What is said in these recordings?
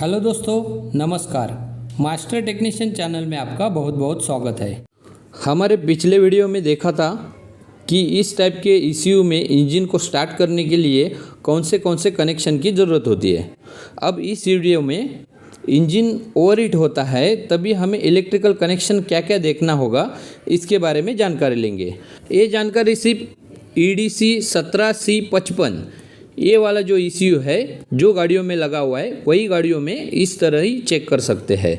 Hello दोस्तों, नमस्कार। Master technician channel में आपका बहुत बहुत स्वागत है। हमारे पिछले वीडियो में देखा था कि इस टाइप के ईसीयू में इंजन को स्टार्ट करने के लिए कौन से कनेक्शन की ज़रूरत होती है। अब इस वीडियो में इंजन ओवरहीट होता है तभी हमें इलेक्ट्रिकल कनेक्शन क्या क्या देखना होगा इसके बारे में जानकारी लेंगे। ये जानकारी सिर्फ EDC 17C55 ये वाला जो ECU है जो गाड़ियों में लगा हुआ है वही गाड़ियों में इस तरह ही चेक कर सकते हैं।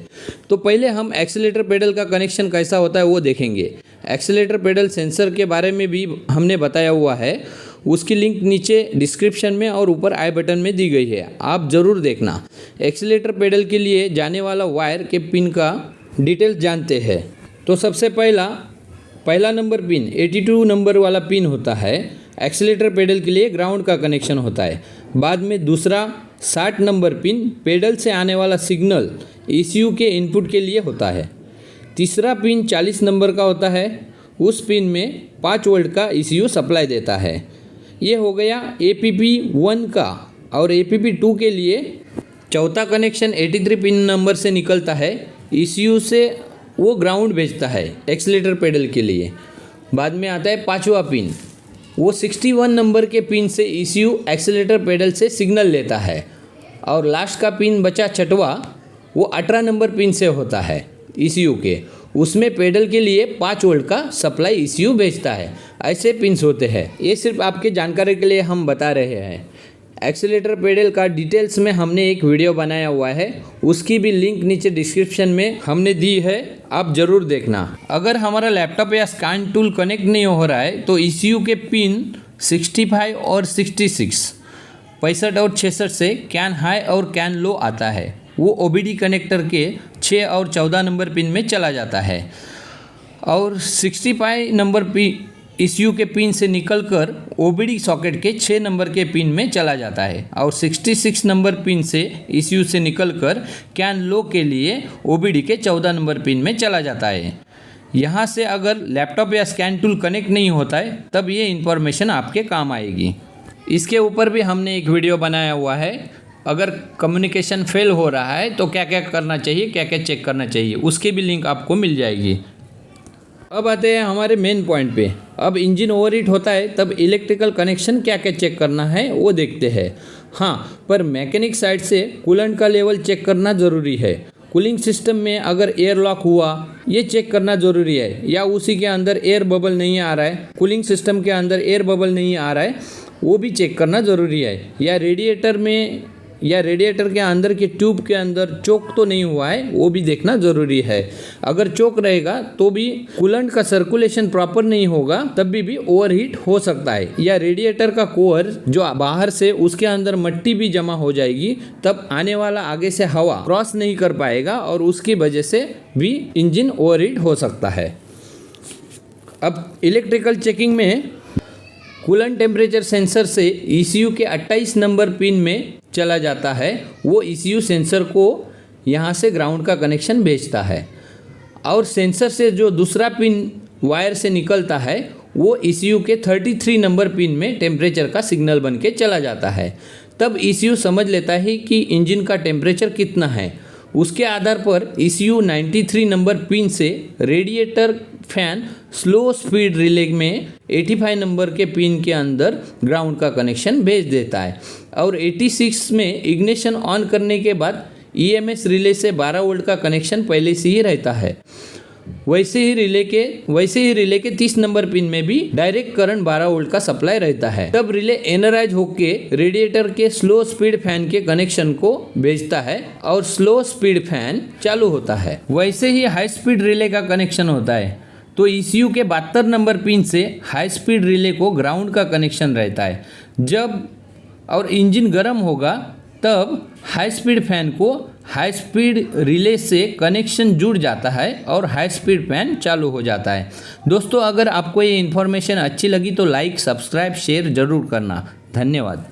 तो पहले हम एक्सीलेटर पेडल का कनेक्शन कैसा होता है वो देखेंगे। एक्सीलेटर पेडल सेंसर के बारे में भी हमने बताया हुआ है, उसकी लिंक नीचे डिस्क्रिप्शन में और ऊपर आई बटन में दी गई है, आप ज़रूर देखना। एक्सीलेटर पेडल के लिए जाने वाला वायर के पिन का डिटेल्स जानते हैं। तो सबसे पहला नंबर पिन 82 नंबर वाला पिन होता है, एक्सीलेटर पेडल के लिए ग्राउंड का कनेक्शन होता है। बाद में दूसरा 60 नंबर पिन पेडल से आने वाला सिग्नल ECU के इनपुट के लिए होता है। तीसरा पिन 40 नंबर का होता है, उस पिन में 5 वोल्ट का ECU सप्लाई देता है। ये हो गया APP1 का। और APP2 के लिए चौथा कनेक्शन 83 पिन नंबर से निकलता है, ECU से वो ग्राउंड भेजता है एक्सीलेटर पेडल के लिए। बाद में आता है पाँचवा पिन, वो 61 नंबर के पिन से ECU एक्सीलेटर पेडल से सिग्नल लेता है। और लास्ट का पिन बचा छठवा, वो 18 नंबर पिन से होता है ECU के, उसमें पेडल के लिए 5 वोल्ट का सप्लाई ECU भेजता है। ऐसे पिन्स होते हैं। ये सिर्फ आपके जानकारी के लिए हम बता रहे हैं। एक्सीलेटर पेडल का डिटेल्स में हमने एक वीडियो बनाया हुआ है, उसकी भी लिंक नीचे डिस्क्रिप्शन में हमने दी है, आप ज़रूर देखना। अगर हमारा लैपटॉप या स्कैन टूल कनेक्ट नहीं हो रहा है तो ECU के पिन 65 और 66, 65 और 66 से कैन हाई और कैन लो आता है, वो OBD कनेक्टर के 6 और 14 नंबर पिन में चला जाता है। और 65 नंबर ECU के पिन से निकलकर OBD सॉकेट के 6 नंबर के पिन में चला जाता है। और 66 नंबर पिन से ECU से निकलकर कैन लो के लिए OBD के 14 नंबर पिन में चला जाता है। यहाँ से अगर लैपटॉप या स्कैन टूल कनेक्ट नहीं होता है तब ये इन्फॉर्मेशन आपके काम आएगी। इसके ऊपर भी हमने एक वीडियो बनाया हुआ है, अगर कम्युनिकेशन फेल हो रहा है तो क्या क्या करना चाहिए, क्या क्या चेक करना चाहिए, उसकी भी लिंक आपको मिल जाएगी। अब आते हैं हमारे मेन पॉइंट पे। अब इंजन ओवरहीट होता है तब इलेक्ट्रिकल कनेक्शन क्या क्या चेक करना है वो देखते हैं। हाँ, पर मैकेनिक साइड से कूलेंट का लेवल चेक करना ज़रूरी है। कूलिंग सिस्टम में अगर एयर लॉक हुआ ये चेक करना ज़रूरी है, या उसी के अंदर एयर बबल नहीं आ रहा है, कूलिंग सिस्टम के अंदर एयर बबल नहीं आ रहा है, वो भी चेक करना ज़रूरी है। या रेडिएटर के अंदर के ट्यूब के अंदर चोक तो नहीं हुआ है, वो भी देखना ज़रूरी है। अगर चोक रहेगा तो भी कूलेंट का सर्कुलेशन प्रॉपर नहीं होगा, तब भी ओवरहीट हो सकता है। या रेडिएटर का कोर जो बाहर से उसके अंदर मिट्टी भी जमा हो जाएगी, तब आने वाला आगे से हवा क्रॉस नहीं कर पाएगा और उसकी वजह से भी इंजन ओवरहीट हो सकता है। अब इलेक्ट्रिकल चेकिंग में कूलेंट टेम्परेचर सेंसर से ECU के 28 नंबर पिन में चला जाता है, वो ECU सेंसर को यहाँ से ग्राउंड का कनेक्शन भेजता है। और सेंसर से जो दूसरा पिन वायर से निकलता है वो ECU के 33 नंबर पिन में टेम्परेचर का सिग्नल बन के चला जाता है। तब ECU समझ लेता है कि इंजन का टेम्परेचर कितना है। उसके आधार पर ECU 93 नंबर पिन से radiator fan slow speed relay में 85 नंबर के पिन के अंदर ग्राउंड का कनेक्शन भेज देता है। और 86 में इग्निशन ऑन करने के बाद EMS रिले से 12 वोल्ट का कनेक्शन पहले से ही रहता है। वैसे ही रिले के 30 नंबर पिन में भी डायरेक्ट करंट 12 वोल्ट का सप्लाई रहता है। तब रिले एनर्जाइज होके रेडिएटर के स्लो स्पीड फैन के कनेक्शन को भेजता है और स्लो स्पीड फैन चालू होता है। वैसे ही हाई स्पीड रिले का कनेक्शन होता है, तो ECU के 72 नंबर पिन से हाई स्पीड रिले को ग्राउंड का कनेक्शन रहता है। जब और इंजन गर्म होगा तब हाई स्पीड फैन को हाई स्पीड रिले से कनेक्शन जुड़ जाता है और हाई स्पीड फैन चालू हो जाता है। दोस्तों, अगर आपको ये इन्फॉर्मेशन अच्छी लगी तो लाइक, सब्सक्राइब, शेयर ज़रूर करना। धन्यवाद।